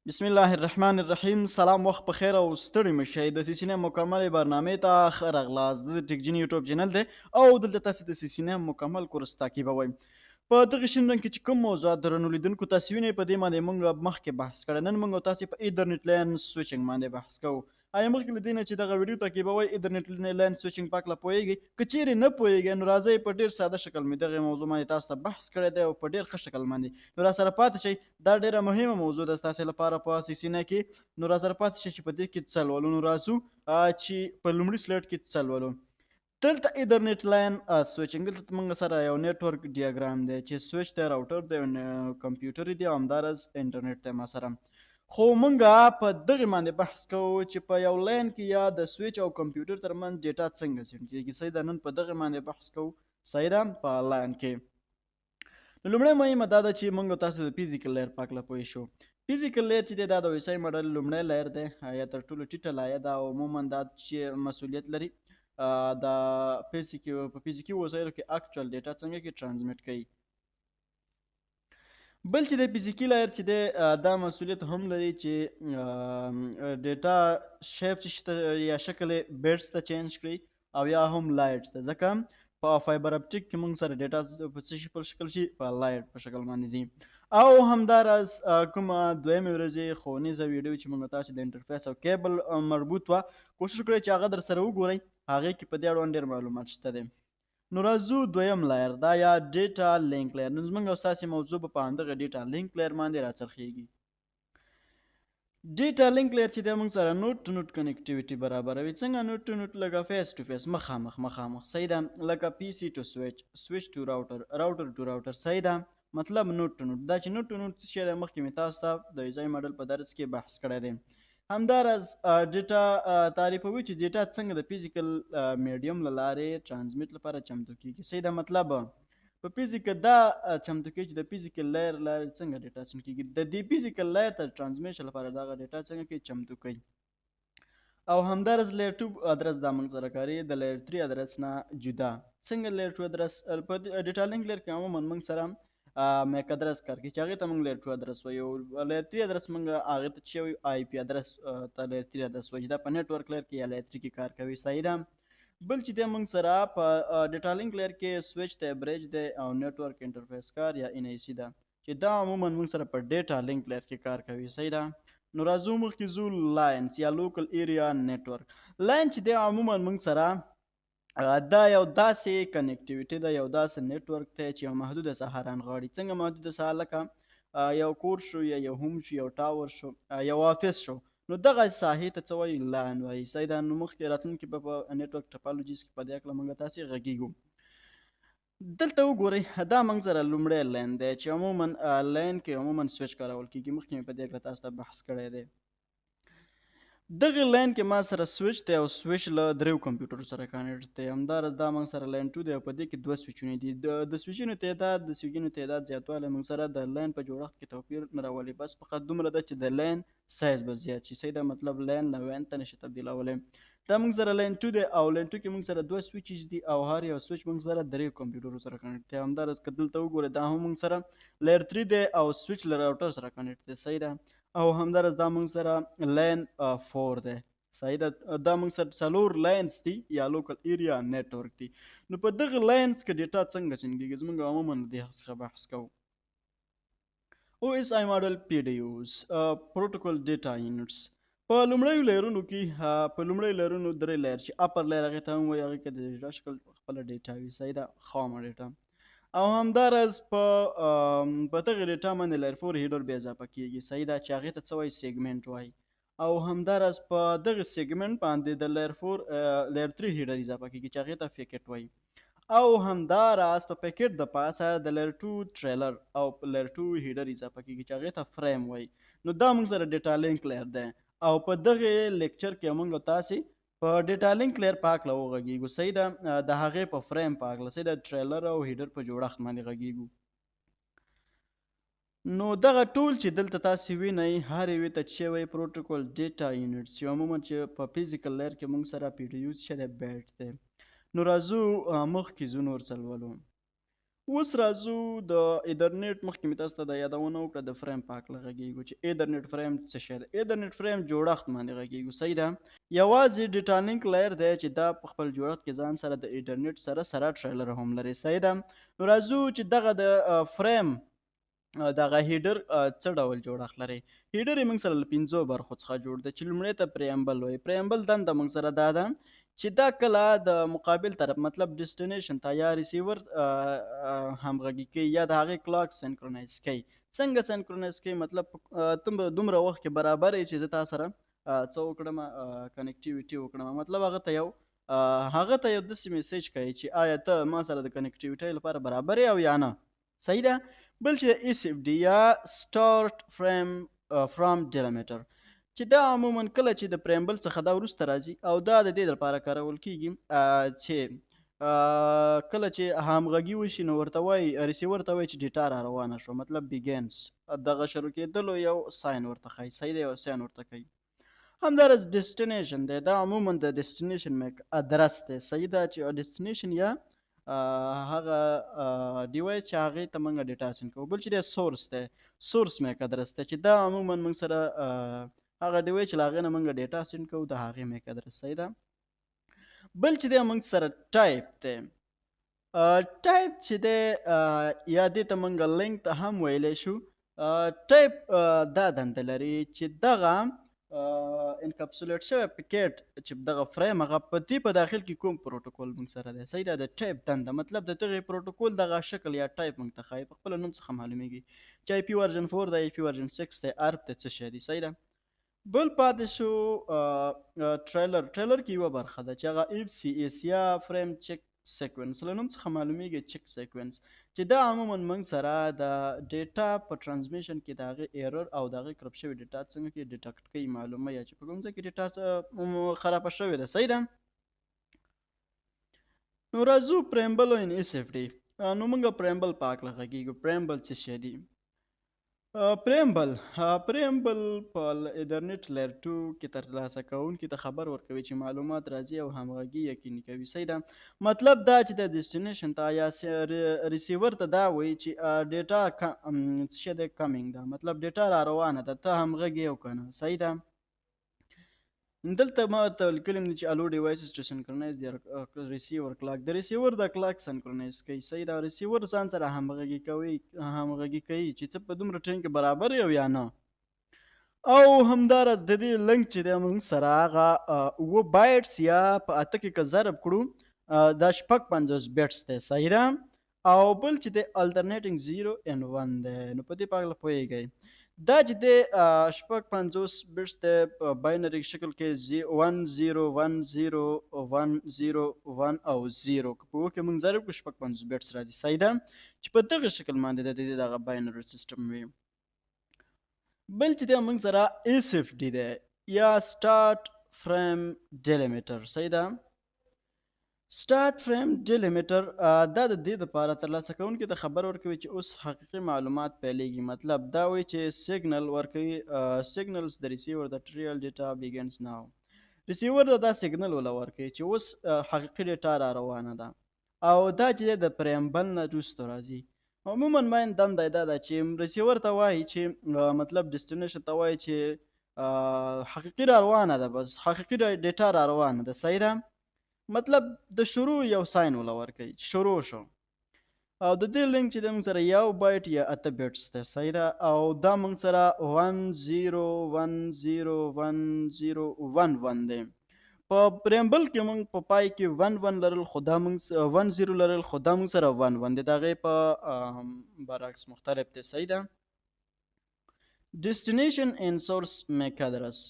بسم الله الرحمن الرحیم. سلام، وخت په خیر او ستړي مشئ. د سیسینه مکمل برنامې ته ښه راغلاست. د ټیک جن یوټیوب چینل دی او دلته تاسو د سیسینه مکمل کورس تعقیبوئ. په دغه شین رنګ کې چې کوم موضوعات درنو لیدونکو تاسو وینئ، په دې باندې موږ مخکې بحث کړی. نن موږ تاسو په انټرنیټ لاین سویچینګ باندې بحث کوو. آیا مخکې له دې نه چې دغه ویډیو تعقیبوئ انټرنیټ لاین سویچینګ په هکله پوهیږئ؟ که چیرې نه پوهیږئ نو راځئ په ډېر ساده شکل مې دغه موضوع باندې تاسو ته بحث کړی دی او په ډېر ښه شکل باندې. نو راسره پاتې شئ، دا ډېره مهمه موضوع ده ستاسې لپاره په سیسینه کې. نو راسره پاتې شئ چې په دې کې څه لولو. نو راځو چې په لومړي سلایډ کې څه لولو. دلته انټرنیټ لاین سویچینګ، دلته موږ سره یو نیټورک ډیاګرام دی چې سویچ دی، راوټر دی، کمپیوټر دی او همداراز انټرنیټ دی ما سره. خو موږ په دغه باندې بحث کوو چې په یو لاین کې یا د سویچ او کمپیوټر ترمنځ ډیټا څنګه سینډ کیږي. صحیح ده، نن په دغه باندې بحث کوو. صحیح ده، په لاین کې. نو لومړی مهمه دا ده چې موږ تاسو د فزیکل لیر په هکله پوه شو. فزیکل لیر چې دی دا د ویسای ماډل لومړی لیر دی یا تر ټولو ټیټه لایه ده او عموما دا چې مسؤلیت لري د په فزیکي وسایلو کې اکچوال ډیټا څنګه کې ټرانسمیټ کوي. بل چې د فزیکي لایر چې دی دا مسؤلیت هم لري چې ډیټا شیپ چې یا شکل بیټس ته چینج کړي او یا هم لایټس ته، ځکه په فایبر اپټیک کې موږ سره ډیټا په څه شي په شکل شي، په لایټ په شکل باندې ځي. او همداراز کومه دویمه ورځې ښوونیزه ویډیو چې موږ تاسو د انټرفیس او کیبل مربوط وه، کوشش وکړئ چې هغه در سره وګورئ. هغې کې په دې اړوند ډېر معلومات شته دی. نو راځو دویم لایر دا یا ډیټا لینک لایر. نو زموږ او ستاسې موضوع به په همدغه ډیټا لینک لایر باندې راڅرخیږي. ډیټا لینک لایر چې دی موږ سره نوټ ټو نوټ کنیکټیویټي برابروي. څنګه نوټ ټو نوټ؟ لکه فیس ټو فیس، مخامخ. صحیح ده. لکه پی سی ټو سویچ، سویچ ټو راوټر، راوټر ټو راوټر. صحیح ده، مطلب نوټ ټو نوټ. دا چې نوټ ټو نوټ څه شی دی مخکې مې تاسو ته د ویزای ماډل په درس کې بحث کړی دی. همداراز ډیټا تعریفوي چې ډیټا څنګه د فزیکل میډیم له لارې ټرانسمیټ لپاره چمتو کیږي. صحیح ده، مطلب په فزیکل دا چمتو کیږي چې د فزیکل لایر لارې څنګه ډیټا سند کیږي، د دې فزیکل لایر تر ټرانسمیشن لپاره دغه ډیټا څنګه کې چمتو کوي. او همداراز لیر 2 ادرس دا موږ سره کاري د لیر 3 ادرس نه جدا. څنګه لیر 2 ادرس په ډیټا لینک لیر کې عموما موږ سره میک ادرس کار کوي چې هغې ته موږ لیر 2 ادرس وایو. لیر 3 ادرس موږ هغې ته چې وایو آی پی ادرس ته لیر 3 ادرس وایي. دا په نیټورک لیر کې یا لیر 3 کې کار کوي. صحیح ده. بل چې دی موږ سره په ډیټا لینک لیر کې سویچ دی، بریج دی او نیټورک انټرفیس کار یا ان ای سی ده چې دا عموما موږ سره په ډیټا لینک لیر کې کار کوي. صحیح ده. نو راځو مخکې ځو لاینز یا لوکل ایریا نیټورک. لاین چې دی عموما موږ سره دا یو داسې کنیکټیویټي ده، یو داسې نیټورک دی چې یو محدوده ساحه رانغاړي. څنګه محدوده ساحه؟ لکه یو کور شو یا یو هوم شو، یو ټاور شو، یو آفیس شو، نو دغه ساحې ته څه وایي؟ لاین وایي. صحیح ده. نو مخکې راتلونکي به په نیټورک ټپالوجیز کې په دې هکله موږ تاسې غږیږو. دلته وګورئ، دا موږ سره لومړی لاین دی چې عموما لاین کې عموما سویچ کارول کېږي. مخکې مې په دې هکله تاسو ته بحث کړی دی. دغه لاین کې ما سره سویچ دی او سویچ له دریو کمپیوټرو سره کانیکټ دی. همداراز دا موږ سره لاین 2 دی او په دې کې دوه سویچونه دي. د سویچونو تعداد زیاتوالی موږ سره د لاین په جوړښت کې توپیر نه راولي، بس فقط دومره ده چې د لاین سایز به زیات شي. صحیح ده، مطلب لاین له وین ته نشي تبدیلولی. دا موږ سره لاین 2 دی او لاین 2 کې موږ سره دوه سویچز دي او هر یو سویچ موږ سره دریو کمپیوټرو سره کانیکټ دی. همداراز که دلته وګورئ دا هم موږ سره لایر 3 دی او سویچ له راوټر سره کانیکټ دی. صحیح ده. او همداراز دا موږ سره لاین 4 دی. صحیح ده. دا موږ سره څلور لاینز دي یا لوکل ایریا نیټورک دي. نو په دغه لاینز کې ډیټا څنګه سند کېږي زموږ عموما د دې څخه بحث کوو. او اس آی ماډل پی ډی یوز پروتوکول ډیټا یونټس. په لومړیو لیرونو کې په لومړیو لیرونو درې لیر چې اپر لیر هغې ته هم وایي، هغې کې د ډیټا شکل خپله ډیټا وي. صحیح ده، خامه ډیټا. او همداراز په دغه ډیټا باندې لیر 4 هیډر بیا اضافه کېږي. صحیح ده، چې هغې ته څه وایي؟ سیګمنټ وایي. او همداراز په دغه سیګمنټ باندې د لیر 3 هیډر اضافه کېږي چې هغې ته پیکټ وایي. او همداراز په پیکټ د پاسه د لیر 2 ټریلر او لیر 2 هیډر اضافه کېږي چې هغې ته فریم وایي. نو دا موږ سره ډیټا لینک لیر دی او په دغه لیکچر کې موږ تاسې په ډیټا لینک لیر په هکله وغږیږو. صحیح ده، د هغې په فریم په هکله، صحیح ده، ټریلر او هیډر په جوړښت باندې غږیږو. نو دغه ټول چې دلته تاسې وینئ هر یوې ته چې وایي پروتوکول ډیټا یونټس، چې عموما چې په فزیکل لیر کې موږ سره پی ډي یو څه دی؟ بیټ دی. نو راځو مخکې ځو نور څه لولو. اوس راځو د ایترنیټ مخکې مې تاسو ته دا یادونه وکړه د فریم په هکله غږیږو چې ایترنیټ فریم څه شی دی. ایترنیټ فریم جوړښت باندې غږیږو. صحیح ده. یوازې ډیټا لینک لایر دی چې دا په خپل جوړښت کې ځان سره د ایترنیټ سره ټریلر هم لري. صحیح ده. نو راځو چې دغه د فریم دغه هیډر څه ډول جوړښت لري. هیډر یې موږ سره له 5 برخو څخه جوړ دی چې لومړی ته پریمبل وایي. پریمبل دنده موږ سره دا ده چې دا کله د مقابل طرف مطلب ډیسټینیشن ته یا ریسیور همغږي کوي یا د هغې کلاک سینکرونایز کوي. څنګه سینکرونایز کوي مطلب ته به دومره وخت کې برابر یې چې زه تا سره څه وکړم کنیکټیویټي وکړم. مطلب هغه ته یو داسې میسیج کوي چې آیا ته ما سره د کنیکټیویټۍ لپاره برابر یې او یا نه. صحیح ده. بل چې اس اف ډي یا سٹارټ فریم فرام ډیلیمیټر چې دا عموما کله چې د پریمبل څخه دا وروسته راځي او دا د دې لپاره کارول کیږي چې کله چې همغږي وشي نو ورته وایي ریسیور ته وایي چې ډیټا را روانه شو مطلب بیګینز دغه شروع کېدلو یو ساین ورته ښایي. صحیح دی. یو ساین ورته کوي. همدارس ډیسټینیشن دی. دا عموما د ډیسټینیشن میک ادرس دی. صحیح ده چې ډیسټینیشن یا هغه ډیوایس چې هغې ته موږ ډیټا سینډ کوو. بل چې دی سورس دی. سورس میک ادرس دی چې دا عموما موږ سره هغه ډیوایس چې له هغې نه موږ ډیټا سینډ کوو د هغې میک ادرس. صحیح ده. بل چې دی موږ سره ټایپ دی. ټایپ چې دی یا دې ته موږ لینک ته هم ویلی شو. ټایپ دا دنده لري چې دغه انکپسولیټ شوی پکیټ چې دغه فریم هغه په دې په داخل کې کوم پروتوکول موږ سره دی. صحیح ده. د ټایپ دنده مطلب د دغې پروتوکول دغه شکل یا ټایپ موږ ته ښایي. په خپله نوم څخه معلومیږي چې آی پي ورژن 4 دی آی پي ورژن 6 دی ارپ دی څه شی دی. صحیح ده. بل پاتې شو ټریلر. ټریلر کې یوه برخه ده چې هغه اف سی ایس یا فریم چک سیکوینس له نوم څخه معلومیږي چک سیکوینس چې دا عموما موږ سره د ډیټا په ټرانسمیشن کې د هغې ایرر او د هغې کرپ شوي ډیټا څنګه کې ډیټکټ کوي معلومه یا چې په کوم ځای کې ډیټا خرابه شوې ده. صحیح ده. نو راځو پریمبل ان اس اف ډي. نو موږ پریمبل په هکله غږیږو. پریمبل څه شی دی؟ پریمبل په ایترنیټ لیر 2 کې ترلاسه کوونکي ته خبر ورکوي چې معلومات راځي او همغږي یقیني کوي. صحیح ده. مطلب دا چې د ډیسټینیشن ته یا ریسیور ته دا وایي چې ډیټا څه شی دی کمینګ ده مطلب ډیټا را روانه ده ته همغږي او که نه. صحیح ده. دلته ما ورته لیکلي دي چې الو ډیوایسز ټو سنکرونایز د ریسیور کلاک. د ریسیور د کلاک سنکرونایز کوي. صحیح ده. ریسیور ځان سره همغږي کوي چې ته په دومره ټایم کې برابر یې او یا نه. او همداراز د دې لنک چې دی موږ سره هغه 9 بایټس یا په 8 کې که ضرب کړو دا 56 بیټس دی. صحیح ده. او بل چې دی الټرنیټینګ 0 and 1 دی. نو په دې په هکله پوهیږئ. دا چې دی 56 بیټس دی په باینري شکل کې 1 0 1 0 1 0 1 او 0 که په 9 کې موږ ضرب کړو 56 بیټس راځي. صحیح ده. چې په دغه شکل باندې د دې دغه باینري سیسټم وي. بل چې دی موږ سره اس اف ډي دی یا سٹارټ فریم ډیلیمیټر. صحیح ده. سٹارټ فریم ډیلیمیټر دا د دې دپاره ترلاسه کوونکي ته خبر ورکوي چې اوس حقیقي معلومات پیلیږي. مطلب دا وایي چې سیګنل ورکوي سیګنلز د ریسیور د ټریل ډیټا بیګنز ناو. ریسیور دا سیګنل ولا ورکوي چې اوس حقیقي ډیټا را روانه ده او دا چې د پریمبل نه وروسته راځي. عموما ماین دنده دا ده چې ریسیور ته وایي چې مطلب ډیسټینیشن ته وایي چې حقیقي را روانه ده بس حقیقي ډیټا را روانه ده. صحیح ده. مطلب د شروع یو ساین ولا ورکوي چې شروع شو او د دې لینک چې د موږ سره یو بایټ یا 8 بیټس دی. صحیح ده. او دا موږ سره 1 0 1 0 1 0 1 1 دی. په پریمبل کې موږ په پای کې 1 1 لرل خو دا موږ 1 0 لرل خو دا موږ سره 1 1 دی. د هغې په برعکس مختلف دی. صحیح ده. ډیسټینیشن ان سورس میک ادرس.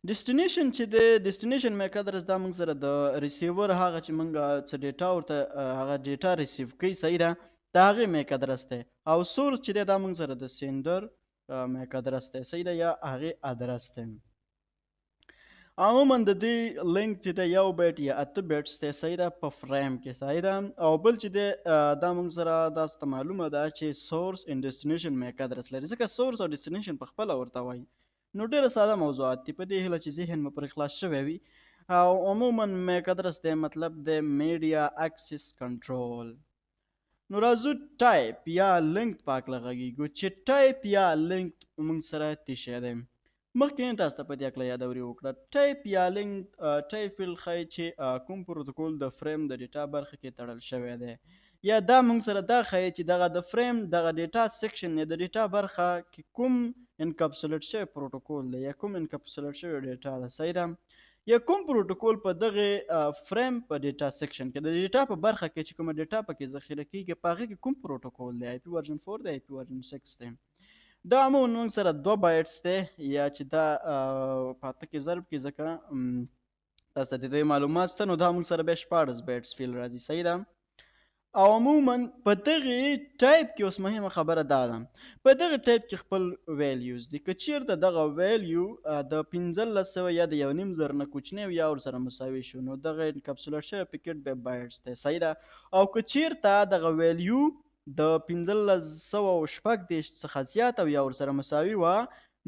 ډیسټینیشن چې دی ډیسټینیشن میک ادرس دا موږ سره د ریسیور هغه چې موږ څه ډیټا ورته هغه ډیټا ریسیو کوي. صحیح ده. د هغې میک ادرس دی. او سورس چې دی دا موږ سره د سینډر میک ادرس دی. صحیح ده. یا هغې ادرس دی. عموما د دې لینک چې دی یو بیټ یا 8 بیټس دی. صحیح ده. په فریم کې. صحیح ده. او بل چې دی دا موږ سره داسې ته معلومه ده چې سورس ان ډیسټینیشن میک ادرس لري ځکه سورس او ډیسټینیشن په خپله ورته وایي. نو ډېره ساده موضوعات دي. په دې هیله چې ذهن مو پرې خلاص شوی وي. او عموما میک ادرس دی مطلب د میډیا اکسس کنټرول. نو راځو ټایپ یا لینک پاک لغږیږو چې ټایپ یا لینک موږ سره څه شی دی. مخکې تاسو ته په دې هکله یادوري وکړه. ټایپ یا لینک ټایپ فیل ښایي چې کوم پروتوکول د فریم د ډیټا برخه کې تړل شوی دی، یا دا موږ سره دا ښایي چې دغه د فریم دغه ډیټا سیکشن یا د ډیټا برخه کې کوم انکپسولیټ شوی پروتوکول دی یا کوم انکپسولیټ شوی ډیټا ده. صحیح ده. یا کوم پروتوکول په دغه فریم په ډیټا سیکشن کې د ډیټا په برخه کې چې کومه ډیټا پکې ذخیره کیږي په هغې کې کوم پروتوکول دی، آی پی ورژن 4 دی، آی پی ورژن 6 دی. دا عموما موږ سره 2 بایټس دی یا چې دا په اته کې ضرب کې ځکه تاسو ته د دې معلومات شته، نو دا موږ سره بیا 14 بایټس فیل راځي. صحیح ده. او عموما په دغه ټایپ کې اوس مهمه خبره دا ده، په دغه ټایپ کې خپل ویلیوز دي. که چیرته دغه ویلیو د 1500 یا د 1.5 نه کوچنی یا ورسره مساوي شو، نو دغه انکپسولیټ شوی پکیټ به بایټس دی. صحیح ده. او که چیرته دغه ویلیو د 1540 څخه زیات او یا ورسره مساوي وه،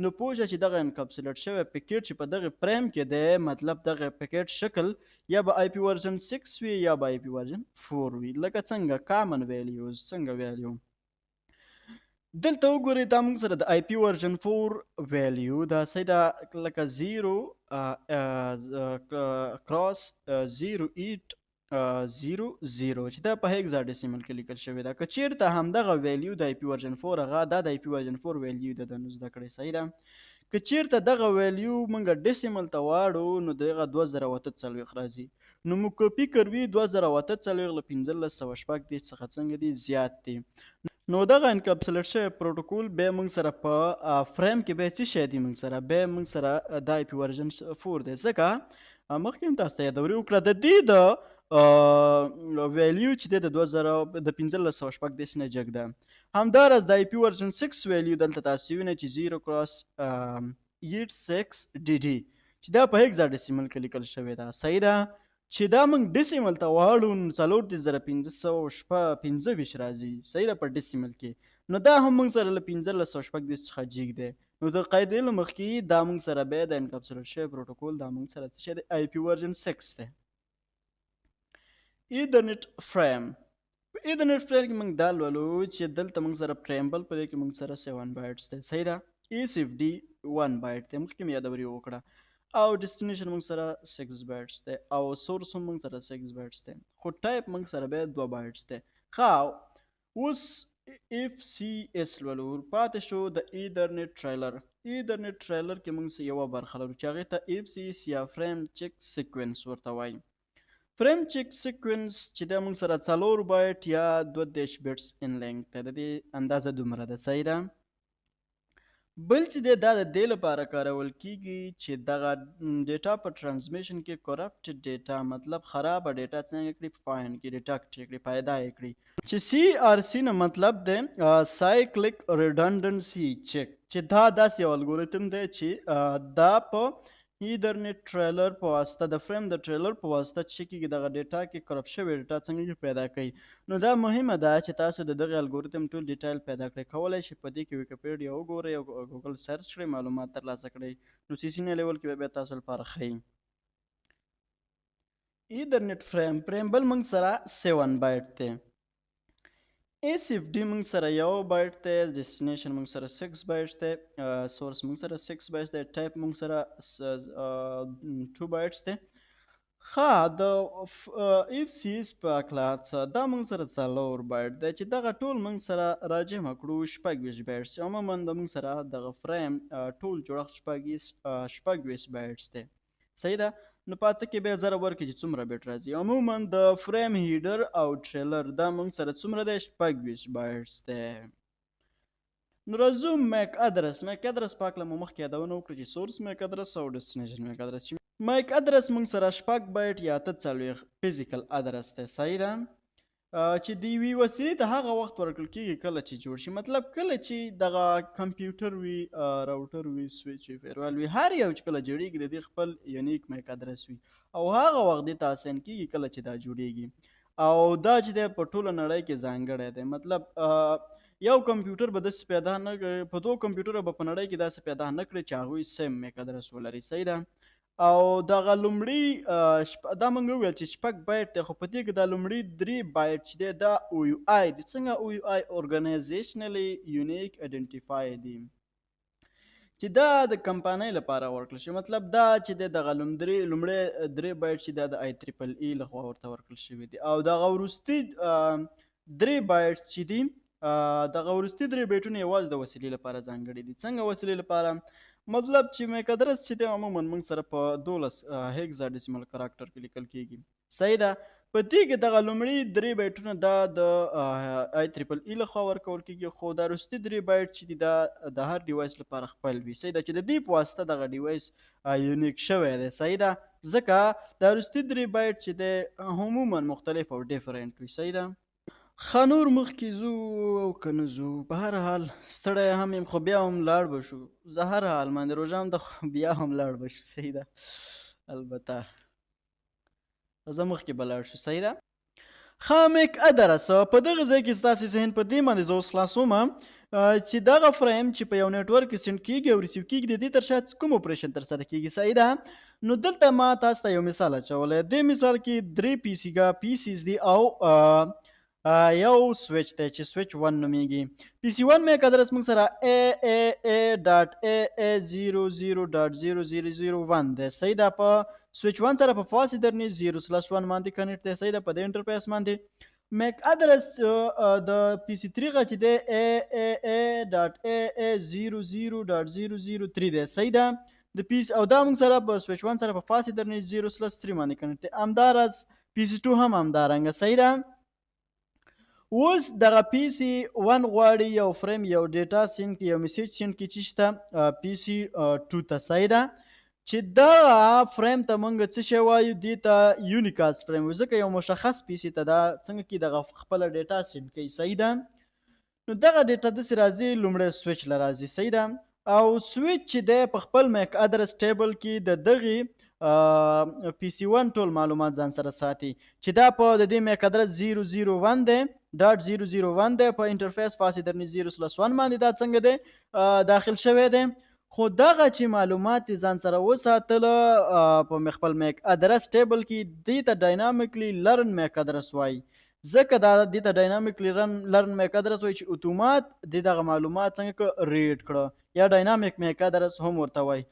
نو پوه شه چې دغه انکپسولیټ شوی پکیټ چې په دغه فریم کې دی، مطلب دغه پکیټ شکل یا به آی پی ورژن 6 وي یا به آی پی ورژن 4 وي. لکه څنګه کامن ویلیوز څنګه ویلیو دلته وګورئ، دا موږ سره د آی پی ورژن 4 ویلیو دا صحیح ده، لکه 0 کراس 08 0 0 چې دا په هیکزا ډیسیمل کې لیکل شوی ده. که چیرته همدغه ویلیو د آی پی ورژن 4 هغه دا د آی پی ورژن 4 ویلیو ده نو زده کړئ. صحیح ده. که چیرته دغه ویلیو موږ ډیسیمل ته واړو، نو دغه 2048 راځي. نو موږ کپي کوي 2048 له 1540 څخه څنګه دي زیات دي. نو دغه انکپسولیټ شوی پروتوکول به موږ سره په فریم کې به څه شی دی، موږ سره به موږ سره د آی پی ورژن 4 دی. ځکه مخکې هم تاسو ته یادوري وکړه د دې د ویلیو چې دی د 1540 نه جګ ده. همداراز د آی پی ورژن 6 ویلیو دلته تاسو وینئ چې 0 کراس 86 ډي ډي چې دا په هیکزا ډیسیمل کې لیکل شوی ده. صحیح ده. چې دا موږ ډیسیمل ته واړو نو 4525 راځي. صحیح ده په ډیسیمل کې. نو دا هم موږ سره له 1540 څخه جګ دی. نو د قاعدې له مخکې دا موږ سره بیا د انکپسولیټ شوی پروتوکول دا موږ سره څه شی دی، آی پی ورژن 6 دی. ایترنیټ فریم. په ایترنیټ فریم کې موږ دا لولو چې دلته موږ سره پریمبل په دې کې موږ سره 7 بایټس دی. صحیح ده. ای سی اف ډي 1 بایټ دی، مخکې مې یادوري وکړه. او ډیسټینیشن موږ سره 6 بایټس دی او سورس هم موږ سره 6 بایټس دی، خو ټایپ موږ سره بیا 2 بایټس دی. اوس اف سی اس لولو، پاتې شو د ایترنیټ ټریلر. ایترنیټ ټریلر کې موږ یوه برخه لرو چې هغې ته اف سی اس یا فریم چیک سیکوینس ورته وایي. فریم چیک سیکوینس چې دا موږ سره 4 بایټ یا 22 بټس ان لینک ته، د دې اندازه دومره ده. صحیح ده. بل چې دی دا د دې لپاره کارول کیږي چې دغه ډیټا په ټرانسمیشن کې کرپټ ډیټا، مطلب خرابه ډیټا څنګه کړي، فاین کړي، ډیټکټ کړي، پیدا یې کړي. چې سی آر سی نه مطلب دی سایکلیک ریډنډنسي چیک، چې دا داسې یو الګوریتم دی چې دا په ایترنیټ ټریلر په واسطه د فریم د ټریلر په واسطه چې کېږي دغه ډیټا کې کرپټ شوې ډیټا څنګه پیدا کوي. نو دا مهمه ده چې تاسو د دغه الګوریتم ټول ډیټیل پیدا کړئ. کولی شئ په دې کې ویکیپیډیا وګورئ او ګوګل سرچ کړئ، معلومات ترلاسه کړئ. نو سیسینه لیول کې به بیا تاسو لپاره ښیي. ایترنیټ فریم پریمبل موږ سره 7 بایټ دی. ایس اف ډي موږ سره 1 بایټ دی، ډیسټینیشن موږ سره 6 بایټس دی، سورس موږ سره 6 بایټس دی، ټایپ موږ سره 2 بایټس دی. د اف سی اس په کلاس دا موږ سره 4 بایټ دی چې دغه ټول موږ سره راجمع کړو 26 بایټس. عموما د موږ سره دغه فریم ټول جوړښت 26 بایټس دی. صحیح ده. نو پاته کې به ضرب ورکړي چې څومره بیټ راځي. عموما د فریم هیډر او ټریلر دا موږ سره څومره دی 26 بایټس دی. نو راځو میک ادرس. میک ادرس په هکله مو مخکې یادونه وکړه چې سورس میک ادرس او ډیسټینیشن میک ادرس. میک ادرس موږ سره 6 بایټ یا 43 فزیکل ادرس دی. صحیح ده. چې د یوې وسیلې ته هغه وخت ورکړل کېږي کله چې جوړ شي، مطلب کله چې دغه کمپیوټر وي، راوټر وي، سویچ وي، فیروال وي، هر یو چې کله جوړېږي د دې خپل یونیک میک ادرس وي او هغه وخت دې ته اسان کېږي کله چې دا جوړېږي. او دا چې دی په ټوله نړۍ کې ځانګړی دی، مطلب یو کمپیوټر به داسې پیدا نه کړي، په 2 کمپیوټره به په نړۍ کې داسې پیدا نه کړي چې هغوی سیم میک ادرس ولري. صحیح ده. او دغه لومړي دا موږ وویل چې شپږ بایټ دی، خو په دې کې دا لومړي 3 بایټ چې دی دا او یو آی دی. څنګه او یو آی؟ اورګنایزیشنلی یونیک آیډنټیفای دی، چې دا د کمپانۍ لپاره ورکړل شي. مطلب دا چې دغه لومړی 3 بایټ چې دا د آی تریپل ای لخوا ورته ورکړل شوي دي، او دغه وروستي 3 بایټ چې دي دغه وروستي 3 بایټونه یوازې د وسیلې لپاره ځانګړي دي. څنګه وسیلې لپاره؟ مطلب چې میک ادرس چې دی عموما موږ سره په 12 هیکزا ډیسیمل کاراکټر کې لیکل کیږي. صحیح ده. په دې کې دغه لومړي 3 بایټونه دا د آی تریپل ای لخوا ورکول کیږي، خو دا وروستي 3 بایټ چې دي دا د هر ډیوایس لپاره خپل وي. صحیح ده، چې د دې په واسطه دغه ډیوایس یونیک شوی دی. صحیح ده، ځکه دا وروستي 3 بایټ چې دی عموما مختلف او ډیفرنٹ وي. صحیح ده. ښه، نور مخکې ځو او که نه ځو، په هر حال ستړی هم یم، خو بیا هم لاړ به شو. زه هر حال باندې روژه هم ده، خو بیا هم لاړ به شو. صحیح ده، البته زه مخکې به لاړ شو. صحیح ده. ښه، میک ادرس په دغه ځای کې ستاسې ذهن په دې باندې زه اوس خلاصوم چې دغه فریم چې په یو نیټورک کې سینډ کیږي او ریسیو کیږي، د دې تر شا کوم اپریشن ترسره کیږي. صحیح ده. نو دلته ما تاسو ته یو مثال اچولی. دې مثال کې 3 پیسیز دي او یو سویچ دی چې سویچ 1 نومیږي. پی سی 1 میک ادرس موږ سره AA.AA00.0001 دی. صحیح ده. په سویچ 1 سره په فاصل درنې 0/1 باندې کنیکټ دی. صحیح ده، په دې انټرفیس باندې. میک ادرس د پی سی 3 چې دی AA.AA00.003 دی. صحیح ده. د پی سی او دا موږ سره په سویچ 1 سره په فاصل درنې 0/3 باندې کنیکټ دی. همداراز پی سی 2 هم همدارنګه. صحیح ده. اوس دغه پی سی 1 غواړي یو فریم یو ډیټا سینډ کړي، یو میسیج سینډ کړي چې شته پی سی 2 ته. صحیح ده، چې دا فریم ته موږ څه شی وایو؟ دې ته یونیکاست فریم وایو، ځکه یو مشخص پی سی ته دا څنګه کې دغه خپله ډیټا سینډ کوي. صحیح ده. نو دغه ډیټا داسې راځي لومړی سویچ له راځي. صحیح ده. او سویچ چې دی په خپل میک ادرس ټیبل کې د دغې پی سی 1 ټول معلومات ځان سره ساتي، چې دا په د دې میک ادرس 001 دی .001 دی، په انټرفیس فاصل درنې 0/1 باندې دا څنګه دی داخل شوی دی. خو دغه چې معلومات ځان سره وساتله په خپل میک ادرس ټیبل کې، دې ته ډاینامیکلی لرن میک ادرس وایي، ځکه دا دې ته ډاینامیکلی لرن میک ادرس وایي چې اتومات دغه معلومات څنګه ریډ کړه، یا ډاینامیک میک ادرس هم ورته وایي.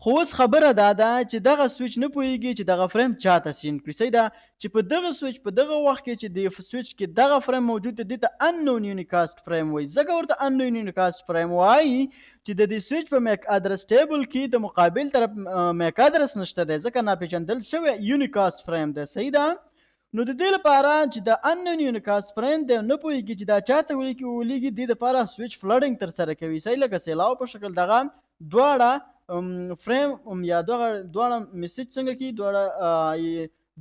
خو اوس خبره دا ده چې دغه سویچ نه پوهیږي چې دغه فریم چاته سینډ کړي. صحیح ده، چې په دغه سویچ په دغه وخت کې چې د سویچ کې دغه فریم موجود دی، دې ته اننون یونیکاست فریم وایي. ځکه ورته اننون یونیکاست فریم وایي چې د دې سویچ په میک ادرس ټیبل کې د مقابل طرف میک ادرس نشته دی، ځکه ناپېژندل شوی یونیکاست فریم دی. صحیح ده. نو د دې لپاره چې د اننون یونیکاست فریم دی نه پوهیږي چې دا چاته ولیږي، دې دپاره سویچ فلډینګ ترسره کوي. صحیح، لکه سیلاو په شکل دغه دواړه فریم یا دواړه میسیج څنګه کوي،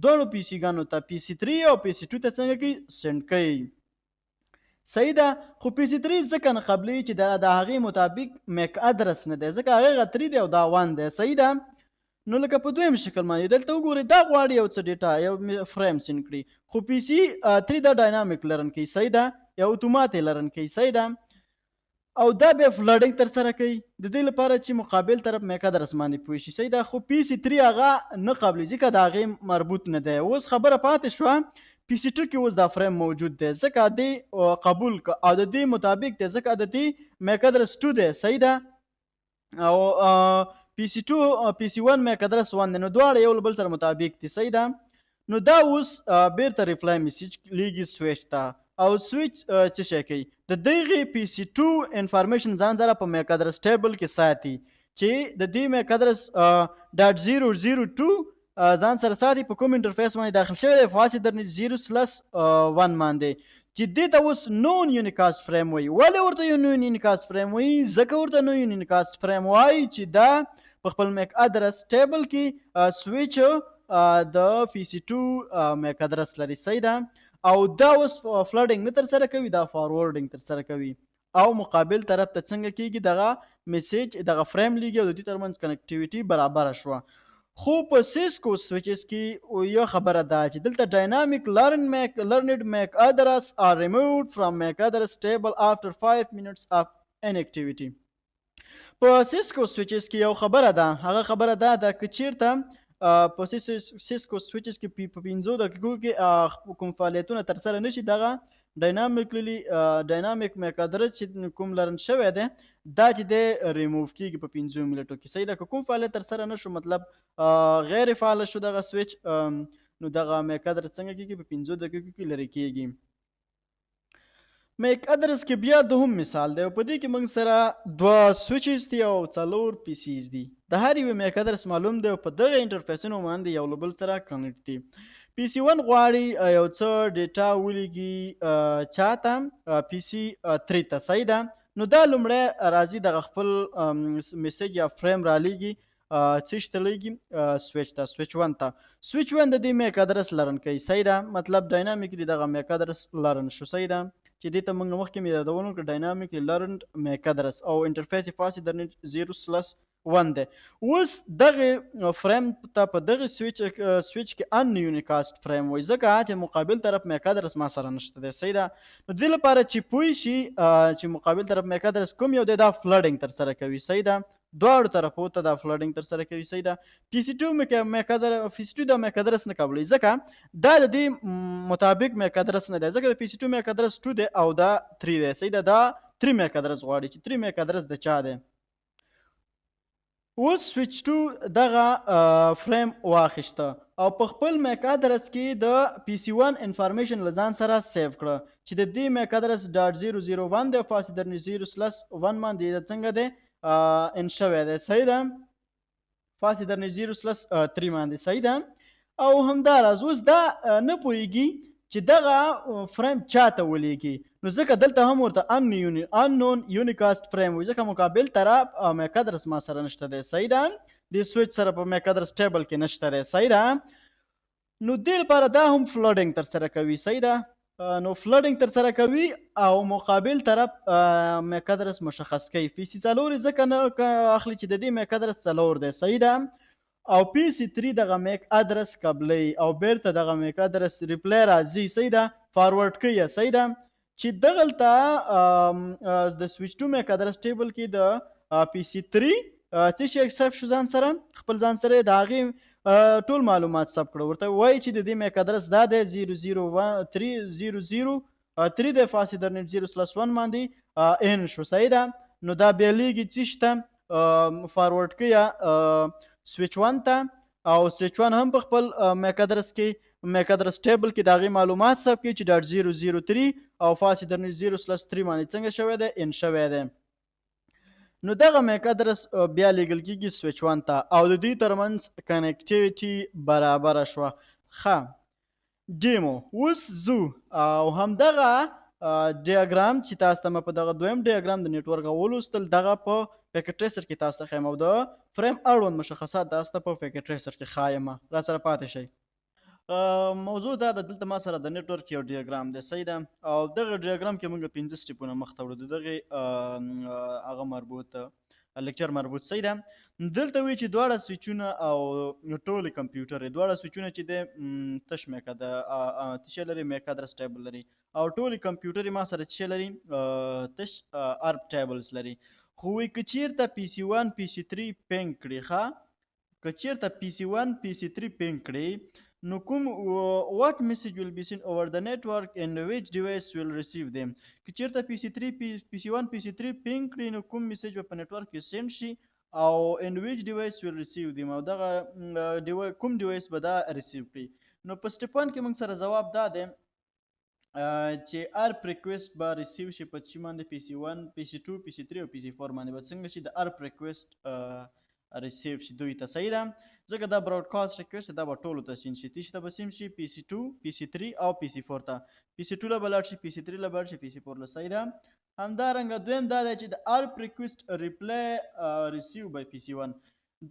دواړو پی سی ګانو ته پی سی 3 او پی سی 2 ته څنګه کوي؟ سینډ کوي. صحیح ده. خو پی سی 3 ځکه نه قبلي چې د هغې مطابق میک ادرس نه دی، ځکه هغې 3 دی او دا 1 دی. صحیح ده. نو لکه په دویم شکل باندې دلته وګورئ، دا غواړي یو څه ډیټا یو فریم سینډ کړي، خو پی سی 3 دا ډاینامیک لرن کوي. صحیح ده، یا اتومات یې لرن کوي. صحیح ده. او دا بیا فلډینګ ترسره کوي د دې لپاره چې مقابل طرف میک ادرس باندې پوه شي. صحیح ده. خو پی سی 3 هغه نه قبلي، ځکه د هغې مربوط نه دی. اوس خبره پاتې شوه پی سی 2 کې اوس دا فریم موجود دی، ځکه دې قبول او د دې مطابق دی، ځکه د دې میک ادرس 2 دی. صحیح ده. او پی سی 1 میک ادرس 1 دی، نو دواړه یو بل سره مطابق دي. صحیح ده. نو دا اوس بیرته ریپلای میسیج لیږي سویچ ته، او سویچ څه شی کوي؟ د دغې پی سی 2 انفارمیشن ځان سره په میک ادرس ټیبل کې ساتي، چې د دې میک ادرس .002 ځان سره ساتي په کوم انټرفیس باندې داخل شوی دی؟ فاصل درنې 0/1 باندې، چې دې ته اوس نون یونیکاست فریم وایي. ولې ورته یو نون یونیکاست فریم وایي؟ ځکه ورته نون یونیکاست فریم وایي چې دا په خپل میک ادرس ټیبل کې سویچ د پی سی 2 میک ادرس لري. صحیح ده. او دا اوس فلډینګ نه ترسره کوي، دا فارورډینګ ترسره کوي، او مقابل طرف ته څنګه کیږي دغه میسیج دغه فریم لیږي، او د دې ترمنځ کنیکټیویټي برابره شوه. خو په سیسکو سویچز کې یو خبره ده چې دلته ډاینامیک لرنډ میک ادرس are removed from میک ادرس table after 5 minutes of inactivity. په سیسکو سویچز کې یو خبره ده، هغه خبره دا ده که چیرته په سیسکو سویچز کې په 5 دقیقو کې کوم فعالیتونه ترسره نشي، دغه ډاینامیک میک ادرس چې کوم لرن شوی دی دا چې دی ریموو کیږي په 5 منټو کې. صحیح ده. که کوم فعالیت ترسره نشو مطلب غیر فعال شو دغه سویچ، نو دغه میک ادرس څنګه کیږي؟ په 5 دقیقو کې لرې کیږي. میک ادرس کې بیا دوهم مثال دی، په دې کې موږ سره 2 سویچز دي او 4 پی سیز دي. د هر یو میک ادرس معلوم دی او په دغه انټرفیسونو باندې یو له بل سره کنیکټ دي. پی سی 1 غواړي یو څه ډیټا ولیږي چاته پی سی 3 ته. صحیح ده. نو دا لومړی راځي دغه خپل میسج یا فریم را لیږي څه ته لیږي؟ سویچ ته، سویچ 1 ته. سویچ 1 د دې میک ادرس لرن کوي. صحیح ده. مطلب ډاینامیکلی دغه میک ادرس لرن شو. صحیح ده. چې دې ته موږ مخکې مې یادونه وکړه ډاینامیکلی لرنډ میک ادرس او انټرفیس یې فاست ایترنیټ 0/1 دی. اوس دغه فریم ته په دغه سویچ کې ان یونیکاست فریم وایي، ځکه چې مقابل طرف میک ادرس ما سره نشته دی. صحیح ده. نو دې لپاره چې پوه شي چې مقابل طرف میک ادرس کوم یو دی دا فلډینګ ترسره کوي. صحیح ده. دواړو طرفو ته دا فلډینګ ترسره کوي. صحیح ده. پی سی 2 د میک ادرس نه قبلوي، ځکه دا د دې مطابق میک ادرس نه دی، ځکه د پی سی 2 میک ادرس 2 دی او دا 3 دی. صحیح ده. دا 3 میک ادرس غواړي چې 3 میک ادرس د چا دی. اوس سویچ 2 دغه فریم واخیسته او په خپل میک ادرس کې د پی سی 1 انفارمیشن لزان سره سیو کړه چې د دې میک ادرس .001 دی، فاست ایترنیټ 0/1 باندې څنګه دی ان شوی دی. صحیح ده. فاست ایترنیټ 0/3 باندې. صحیح ده. او همداراز اوس دا نه پوهیږي چې دغه فریم چاته ولیږي، نو ځکه دلته هم ورته اننون یونیکاست فریم وایي، ځکه مقابل طرف میک ادرس ما سره نشته دی. صحیح ده. د سویچ سره په میک ادرس ټیبل کې نشته دی. صحیح ده. نو دې لپاره دا هم فلډینګ ترسره کوي. صحیح ده. نو فلډینګ ترسره کوي او مقابل طرف میک ادرس مشخص کوي. پی سی 4 ځکه نه اخلي چې د دې میک ادرس 4 دی. صحیح ده. او پی سی 3 دغه میک ادرس قبلی او بیرته دغه میک ادرس ریپلی راځي. صحیح ده. فارورډ کوي. صحیح ده. چې دغلته د سویچ 2 میک ادرس ټیبل کې د پی سی 3 څه شي اکسپټ شو ځان سره، خپل ځان سره د هغې ټول معلومات ثبت کړه، ورته وایي چې د دې میک ادرس دا دی 0/0 د فاست ایترنیټ 0/1 باندې ان شو. صحیح ده. نو دا بیا لیږي څه شته فارورډ کوي سویچ 1 ته او سویچ 1 هم په خپل میک ادرس ټیبل کې د هغې معلومات ثبت کوي چې .003 او فاست ایترنیټ 0/3 باندې څنګه شوی دی؟ ان شوی دی. نو دغه میک ادرس بیا لیږل کېږي سویچ 1 ته او د دوی ترمنځ کنیکټیویټي برابره شوه. ښه ډیمو اوس ځو او همدغه ډیاګرام چې تاسو ته په دغه دویم ډیاګرام د نیټورک ولوستل، دغه په پیکټ ټریسر کې تاسو ته ښیم او د فریم اړوند مشخصات تاسو ته په پیکټ ټریسر کې ښایم. را سره پاتې شئ. موضوع دا ده، دلته ما سره د نیټورک یو ډیاګرام دی. صحیح ده. او دغه ډیاګرام کې موږ 15 سټیپونه مخته وړو، د دغې هغه مربوط لیکچر مربوط. صحیح ده. دلته وایي چې دواړه سویچونه او ټولې کمپیوټر دواړه سویچونه چې دی تش میک څه لري؟ میک ادرس ټیبل لري او ټولې کمپیوټر ما سره څه لري؟ تش ارب ټیبلز لري. خو وایي که چیرته پی سی 1 پی سی 3 پینګ کړي، ښه که چیرته پی سی 1 پی سی 3 پینګ کړي نو کوم what message will be sent over the network and which device will receive them. که چیرته پی سی 3 پی سی 1 پی سی 3 پینګ کړي نو کوم میسج به په نیټورک کې سند شي او and which device will receive them، او دغه کوم ډیوایس به دا ریسیو کړي. نو په سټیپ 1 کې موږ سره ځواب دا دی چې ارپ ریکویسټ به ریسیو شي په چی باندې؟ پی سی 1 پی سی 2 پی سی 3 او پی سی 4 باندې به څنګه شي د ارپ ریکویسټ ریسیو شي دوی ته. صحیح ده. ځکه دا براډکاسټ ریکویسټ دا به ټولو ته سین شي. تیش ته به سین شي پی سی 2 پی سی 3 او پی سی 4 ته. پی سی 2 له به لاړ شي، پی سی 3 له به لاړ شي، پی سی 4 له. صحیح ده. همدارنګه دویم دا دی چې د ارپ ریکویسټ ریپلی ریسیو بای پی سی 1،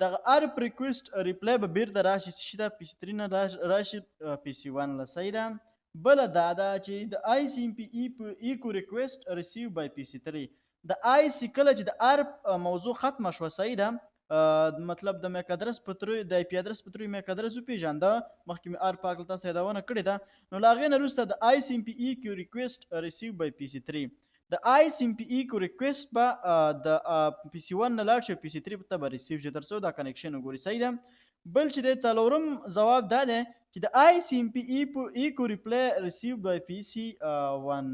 دغه ارپ ریکویسټ ریپلی به بیرته راشي چې دا پی سی 3 نه راشي پی سی 1 له. صحیح ده. بله دا ده چې د آی سی ام پی ایکو ریکویسټ ریسیو بای پی سی 3. د آی سی کله چې د ارپ موضوع ختمه شوه، صحیح ده، مطلب د میک ادرس په تروی د آی پی ادرس په تروی میک ادرس وپېژانده، مخکې مې ارپ هکله تاسو یادونه کړې ده. نو له هغې نه وروسته د آی سی ام پی ایکو ریکویسټ ریسیو بای پی سی 3 د آی سی ام پی ایکو ریکویسټ به د پی سی 1 نه لاړ شي پی سی 3 ته به ریسیو شي تر څو دا کنیکشن وګوري. صحیح ده. بل چې د څلورم جواب دا دی چې د آی سی ام پی ایکو ریپلی ریسیو بای پی سی 1.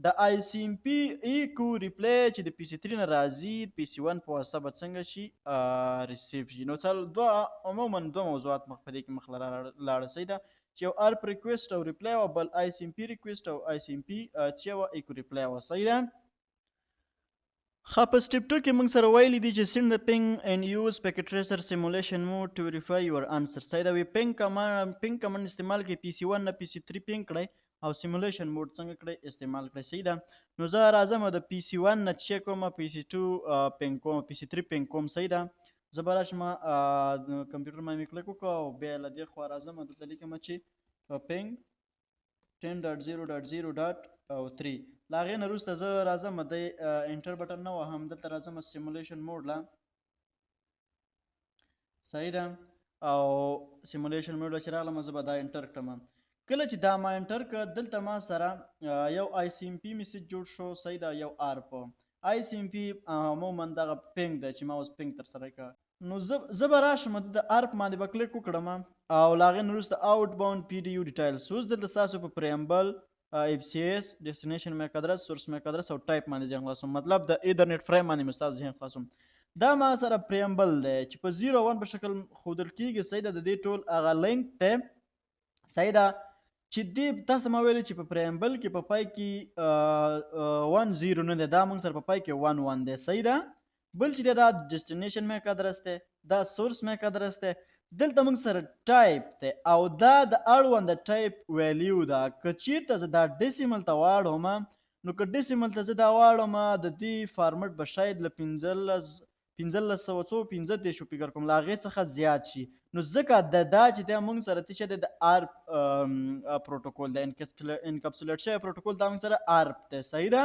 د آی سی ام پی ایکو ریپلی چې د پی سی 3 نه راځي پی سی 1 په واسطه به څنګه شي ریسیو شي. نو عموما دوه موضوعات مخ په دې کې مخ لاړه. صحیح ده چې یو ارپ ریکویسټ او ریپلی او بل آی سی ام پی ریکویسټ او آی سی ام پی چې و ایکو ریپلی و. صحیح ده. ښه په سټپ 2 کې موږ سره ویلي دي چې send the ping and use packet tracer simulation mode to verify your answer. صحیح ده. وی ping کمانډ استعمال کړئ پی سی 1 نه پی سی 3 ping کړئ او simulation mode څنګه کړئ استعمال کړئ. صحیح ده. نو زه راځم د پی سی 1 نه چیک کوم پی سی 2 ping کوم پی سی 3 ping کوم. صحیح ده. زه به راشم کمپیوټر باندې کلیک وکړم او بیا له دې خوا راځم دلته لیکم چې ping 10.0.0.3 له هغې نه وروسته زه راځم د انټر بټن نه وهم دلته راځم سیمولیشن موډ له. صحیح ده. او سیمولیشن موډ چې راغلم زه به دا انټر کړم. کله چې دا ما انټر کړ دلته ما سره یو آی سی ام پی میسج جوړ شو. صحیح ده. یو ارپ آی سی ام پی عموما دغه پینګ ده چې ما اوس پینګ تر سره کړ. نو زه به راشم د ارپ باندې به کلیک وکړم او له هغې نه وروسته آوټ باونډ پی ډي یو ډیټیلز. اوس دلته ستاسو په پریمبل اف سی ایس ډیسټینیشن میک ادرس سورس میک ادرس او ټایپ باندې ذهن خلاصوم. مطلب د ایترنیټ فریم باندې مې ستاسو ذهن خلاصوم. دا ما سره پریمبل دی چې په 0 1 په شکل ښودل کېږي. صحیح ده. د دې ټول هغه لینک دی. صحیح ده چې دې تاسو ما ویلي چې په پریمبل کې په پای کې 1 0 نه دی. دا موږ سره په پای کې 1 1 دی. صحیح ده. بل چې دا ډیسټینیشن میک ادرس دی دا سورس میک ادرس دی. دلته موږ سره ټایپ دی او دا د اړوند ټایپ ویلیو ده. که چیرته زه دا ډیسیمل ته واړوم نو که ډیسیمل ته زه دا واړوم د دې فارمټ به شاید له 1550 فکر کوم له هغې څخه زیات شي. نو ځکه دا چې دا موږ سره څه دی د ارپ پروتوکول د انکپسولیټ شوی پروتوکول دا موږ سره ارپ دی. صحیح ده.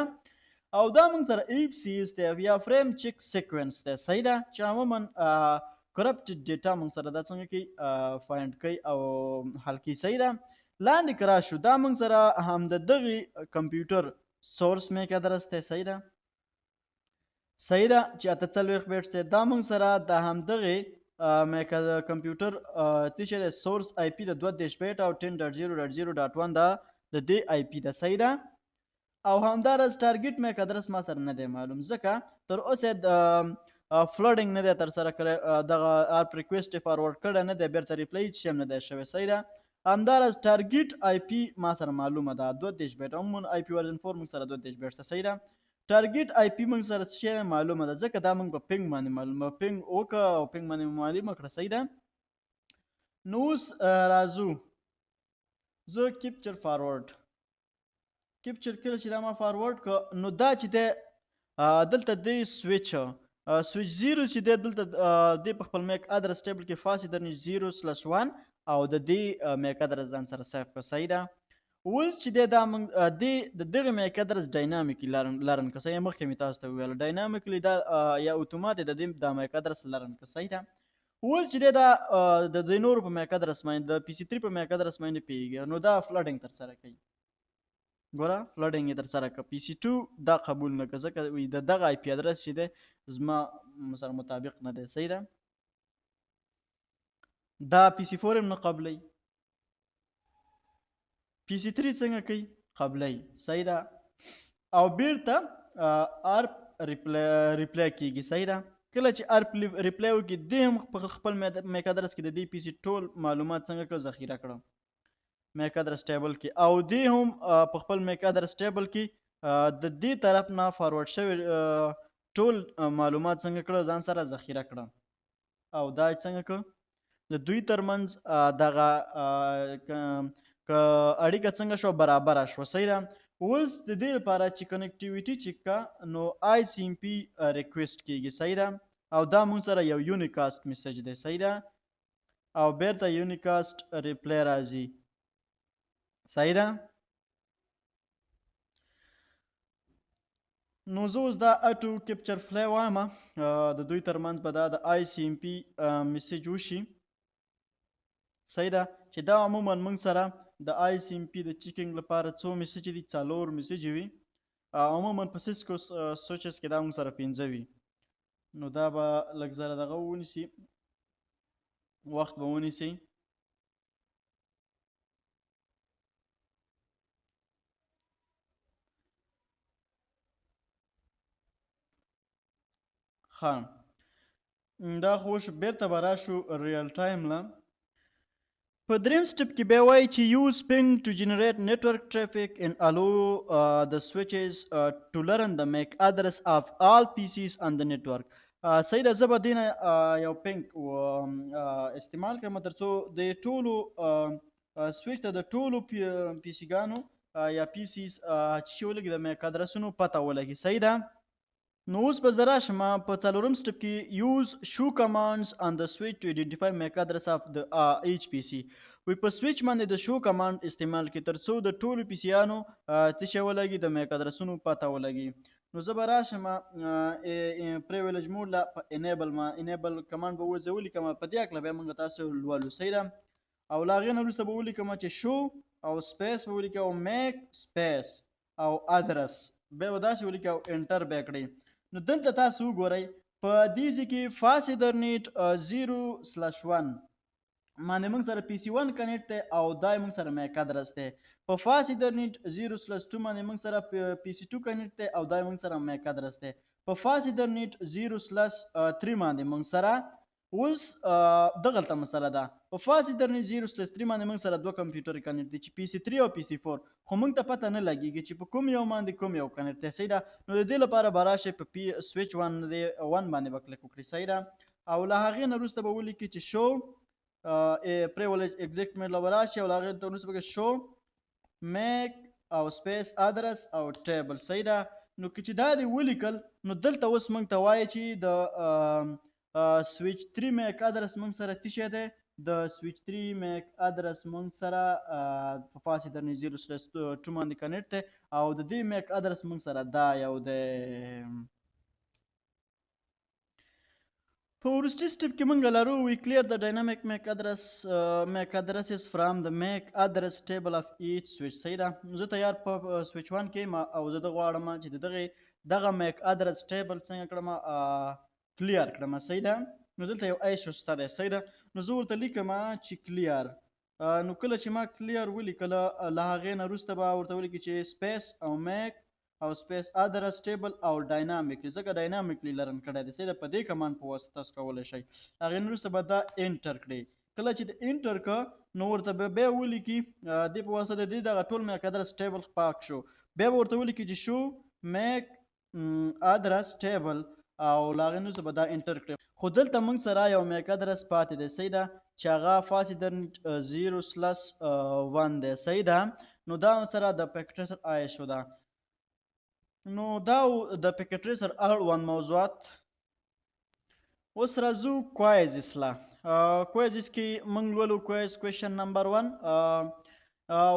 او دا موږ سره ایف سی ایس دی یا فریم چیک سیکوینس دی. صحیح ده چې عموما کرپټډ ډیټا موږ سره دا څنګه کوي فایند کوي او حل کوي. صحیح ده. لاندې که راشو دا موږ سره هم د دغې کمپیوټر سورس میک ادرس دی. صحیح ده. صحیح ده چې 48 بیټس دی. دا موږ سره د همدغې کمپیوټر څه دی سورس آی پی د 32 بیټ او 10.0.0.1 دا د دې آی پی ده. صحیح ده. او همدارس ټارګټ میک ادرس ما سره نه دی معلوم ځکه تر اوسه د فلډینګ نه دی تر سره کړی. دغه ارپ ریکویسټ یې فارورډ کړی نه دی بیرته ریپلی هېڅ شی هم نه دی شوی. صحیح ده. همدارس ټارګټ آی پی ما سره معلومه ده 32 بیټ. عموما آی پی ورژن 4 موږ سره 32 بیټ ده. صحیح ده. ټارګټ آی پی موږ سره څه شی معلومه ده ځکه دا موږ په پینګ باندې معلومه پینګ وکړه او پینګ باندې معلومه کړه. صحیح ده. نو اوس راځو زه کیپچر فارورډ کیپچر کله چې دا ما فارورډ کړه نو دا چې دی دلته دی سویچ 0 چې دی دلته دی په خپل میک ادرس ټیبل کې فاسي درنې 0/1 او د دې میک ادرس ځان سره سیف کړه. صحیح ده. اوس چې دی دا موږ د دغه میک ادرس ډاینامیکلی لرن که صحیح مخکې مې تاسو ته وویل ډاینامیکلی دا یا اتومات د دې دا میک ادرس لرن که. صحیح ده. اوس چې دی دا د نورو په میک ادرس باندې د پی سی 3 په میک ادرس باندې پیږي نو دا فلډینګ تر سره کوي. ګوره فلډینګ یې تر سره کړه. پی سی 2 دا قبول نه کړه ځکه وایي د دغه آی پی ادرس چې دی زما سره مطابق نه دی. صحیح ده. دا پی سی 4 هم نه قبلوي. پی سی 3 څنګه کوي قبلوي. صحیح ده. او بیرته ارپ ریپلی کېږي. صحیح ده. کله چې ارپ ریپلی وکړي دی هم په خپل میک ادرس کې د دې پی سی ټول معلومات څنګه کړه ذخیره کړه میک ادرس ټیبل کې او دی هم په خپل میک ادرس ټیبل کې د دې طرف نه فارورډ شوی ټول معلومات څنګه کړه ځان سره ذخیره کړه او دا څنګه کړه د دوی ترمنځ دغه اړیکه څنګه شو برابره شو. صحیح ده. اوس د دې لپاره چې کنیکټیویټي چیک کا نو آی سی ام پی ریکویسټ کېږي. صحیح ده. او دا مونږ سره یو یونیکاسټ میسج دی. صحیح ده. او بیرته یونیکاسټ ریپلی راځي. صحیح ده. نو زه اوس دا اټو کیپچر فلی وایم د دوی ترمنځ به دا د آی سی ام پی میسج وشي. صحیح ده چې دا عموما موږ سره د آی سی ام پی د چیکینګ لپاره څو میسج دي 4 میسج وي عموما په سیسکو سوچز کې دا موږ سره 5 وي نو دا به لږ زره دغه ونیسي وخت به ونیسي ښه دا خو بیرته به راشو ریل ټایم له په دریم سټپ کې بیا وایي چې یوز پینګ ټو جنریټ نیټورک ټرافیک and allow the switches to learn the MAC address of all PCs on the network. صحیح ده زه به دې نه یو پینګ استعمال کړم تر څو د ټولو سویچ ته د ټولو پی سي ګانو یا پی سیز چې ولګي د میک ادرسونو پته ولګي. صحیح ده. نو اوس به زه راشم په څلورم سټپ کې یوز شو کمانډز آن د سویچ ټو ایډنټیفای میک ادرس اف د ایچ پی سی. وی په سویچ باندې د شو کمانډ استعمال کې تر څو د ټولو پی سیانو څه شی ولګي د میک ادرسونو پته ولګي. نو زه به راشم پریویلیج موډ له په انیبل کمانډ به ولیکم په دې هکله بیا موږ تاسو لولو. صحیح ده. او له هغې نه وروسته به ولیکم چې شو او سپیس به ولیکم او میک سپیس او ادرس بیا به داسې ولیکم او انټر بیا کړئ. نو دلته تاسو وګورئ په دې ځای کې فاست ایترنیټ 0/1 باندې موږ سره پی سی 1 کنیکټ دی او دا موږ سره میک ادرس دی. په فاست ایترنیټ 0/2 باندې موږ سره پی سی 2 کنیکټ دی او دا موږ سره میک ادرس دی. په فاست ایترنیټ 0/3 باندې موږ سره اوس دغلته مسله ده. په فاست ایترنیټ 0/3 باندې موږ سره دوه کمپیوټر کنیکټ دي چې پی سی 3 او پی سی 4 خو موږ ته پته نه لګیږي چې په کوم یو باندې کوم یو کنیکټ دی. صحیح ده. نو د دې لپاره به راشئ په سویچ 1 باندې به کلیک وکړئ. صحیح ده. او له هغې نه وروسته به ولیکئ چې شو پریویلیج ایگزیکټ میډ له به راشئ او له هغې ته وروسته به شو میک او سپیس ادرس او ټیبل. صحیح ده. نو که چې دا دې ولیکل نو دلته اوس موږ ته وایي چې د سویچ 3 میک ادرس موږ سره څه شی دی د سویچ 3 میک ادرس موږ سره په فاست ایترنیټ 0/2 باندې کنیکټ دی او د دې میک ادرس موږ سره دا یو دی. په وروستي سټپ کې موږ لرو وی کلیر د ډاینامیک میک ادرسز فرام د میک ادرس ټیبل اف ایچ سویچ. صحیح ده. زه تیار په سویچ 1 کې او زه غواړم چې دغه میک ادرس ټیبل څنګه کړم کلیر کړم. صحیح ده. نو دلته یو ای شته دی. صحیح ده. نو زه ورته لیکم چې کلیر. نو کله چې ما کلیر ولیکله له هغې نه وروسته به ورته ولیکي چې سپیس او میک او سپیس ادرس ټیبل او ډاینامیکلی ځکه ډاینامیکلی لرن کړی دی. صحیح ده. په دې کمانډ په واسطه تاسو کولی شئ. هغې نه وروسته به دا انټر کړئ. کله چې د انټر که نو ورته به بیا ولیکي دې په واسطه د دې دغه ټول میک ادرس ټیبل پاک شو. بیا به ورته ولیکي چې شو میک ادرس ټیبل او له هغې نه وروسته به دا انټر کړئ. خو دلته موږ سره یو میک ادرس پاتې دی. صحیح ده. چې هغه فاست ایترنیټ 0/1 دی. صحیح ده. نو دا سره د پیکټریسر آی شو ده. نو دا د پیکټریسر اړوند موضوعات. اوس راځو کوایزس له. کوایزس کې موږ لولو کویشن نمبر 1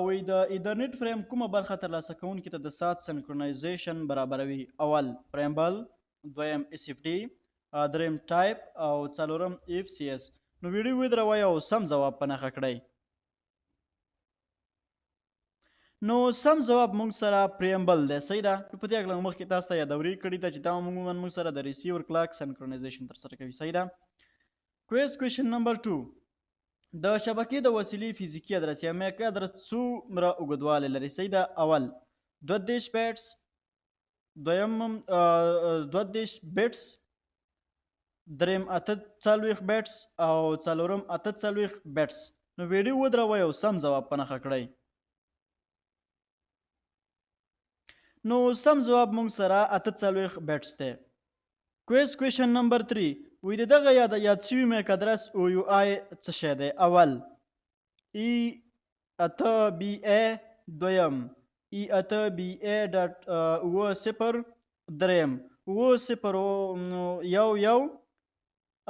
وی د ایترنیټ فریم کومه برخه ترلاسه کوونکي ته د سات سنکرونایزیشن برابروي. اول پریمبل، دویم اس اف ډي، دریم ټایپ او څلورم اف سی اس. نو ویډیو ودروئ او سم ځواب په نښه کړئ. نو سم ځواب موږ سره پریمبل دی. صحیح ده. په دې هکله مخکې تاسو ته یادوري کړې ده چې دا عموما موږ سره د ریسیور کلاک سنکرونایزیشن ترسره کوي. صحیح ده. کویشن نمبر 2 د شبکې د وسیلې فزیکي ادرس یا میک ادرس څومره اوږدوالی لري. صحیح ده. اول 32 بیټس، دویم 32 بیټس، دریم 48 بیټس او څلورم 48 بیټس. نو ویډیو ودروئ او سم ځواب په نښه کړئ. نو سم ځواب موږ سره 48 بیټس دی. کویشن نمبر 3 وی د دغه یاد شوي میک ادرس او یو آی څه شی دی. اول E8BA، دویم E8BA.0، دریم 001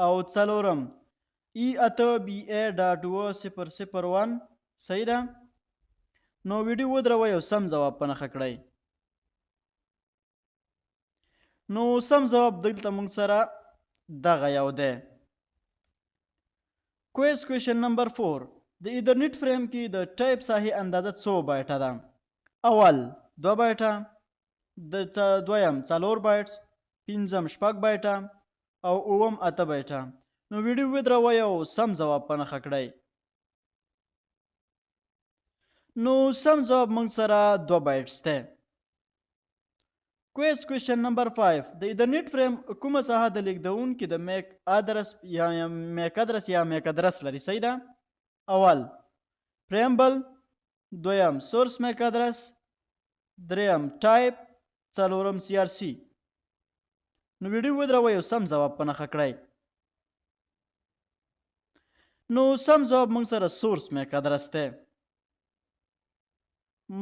او څلورم E8BA.001. صحیح ده. نو ویډیو ودروئ او سم ځواب په نښه کړئ. نو سم ځواب دلته موږ سره دغه یو دی. کویشن نمبر 4 د ایترنیټ فریم کې د ټایپ ساحې اندازه څو بایټه ده. اول 2 بایټه، دویم 4 بایټس، پنځم 6 بایټه او اووم 8 بایټه. نو ویډیو ودروئ او سم ځواب په نښه کړئ. نو سم ځواب موږ سره 2 بایټس دی. کوېسچن نمبر 5 د ایترنیټ فریم کومه ساحه د لیږدونکي د میک ادرس یا میک ادرس لري؟ صحیح ده. اول پریمبل، دویم سورس میک ادرس، دریم ټایپ، څلورم سی آر سی. نو ویډیو ودروئ او سم ځواب په نښه کړئ. نو سم ځواب موږ سره سورس میک ادرس دی.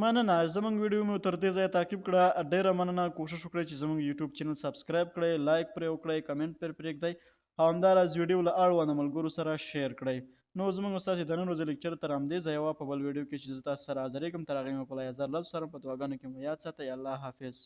مننه، زموږ ویډیو مو تر دې ځایه تعقیب کړه. ډیره مننه. کوشش وکړئ چې زموږ یوټیوب چینل سبسکرایب کړئ، لایک پرې وکړئ، کمنټ پرې پرېږدئ او همداراز ویډیو له اړونده ملګرو سره شیر کړئ. نو زموږ ستاسې د نن ورځې لیکچر تر همدې ځایه وه. په بل ویډیو کې چې زه تاسو سره حاضرېږم تر هغې مو په الله یاد سره په دعاګانو کې مو یاد ساتئ. الله حافظ.